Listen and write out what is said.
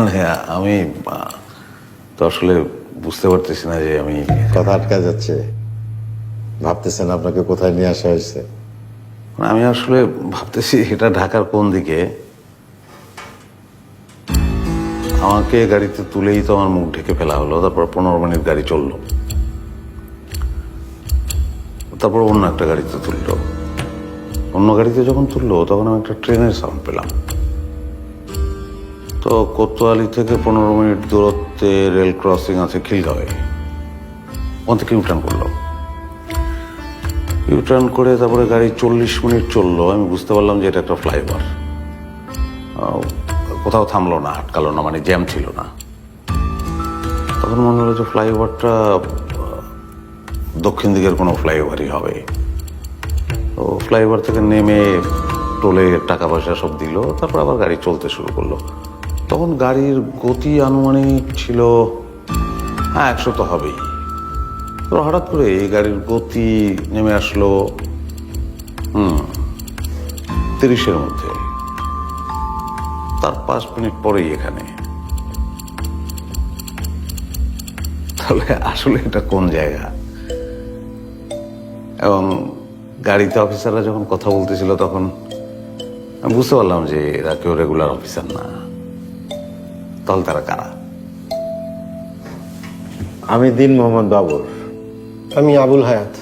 মানে আমি তো আসলে বুঝতে পারতেছি না যে আমি কথা আটকা যাচ্ছে, ভাবতেছেন আপনাকে কোথায় নিয়ে আসা হয়েছে। আমি আসলে ভাবতেছি এটা ঢাকার কোন দিকে। আমাকে গাড়িতে তুলেই তো আমার মুখ ঢেকে ফেলা হলো, তারপর 15 মিনিট গাড়ি চললো, তারপর অন্য একটা গাড়িতে তুললো। অন্য গাড়িতে যখন তুললো তখন আমি একটা ট্রেনের সাউন্ড পেলাম। তো কোতোয়ালি থেকে 15 মিনিট দূরত্বে রেল ক্রসিং আছে খিলগাঁওয়ে, ওখান থেকে ইউটার্ন করলো। ইউটার্ন করে তারপরে গাড়ি 40 মিনিট চললো। আমি বুঝতে পারলাম যে এটা একটা ফ্লাইওভার। কোথাও থামলো না, আটকালো না, মানে জ্যাম ছিল না। তখন মনে হলো যে ফ্লাইওভারটা দক্ষিণ দিকের কোনো ফ্লাইওভারই হবে। তো ফ্লাইওভার থেকে নেমে টোলে টাকা পয়সা সব দিল, তারপর আবার গাড়ি চলতে শুরু করলো। তখন গাড়ির গতি আনুমানিক ছিল 100 তো হবেই। তো হঠাৎ করে এই গাড়ির গতি নেমে আসলো 30-এর মধ্যে। তার 5 মিনিট পরেই এখানে। তাহলে আসলে এটা কোন জায়গা? এবং গাড়িতে অফিসাররা যখন কথা বলতেছিল তখন আমি বুঝতে পারলাম যে এরা কেউ রেগুলার অফিসার না। তাহলে তারা কারা? আমি দিন মোহাম্মদ বাবর। আমি আবুল হায়াত।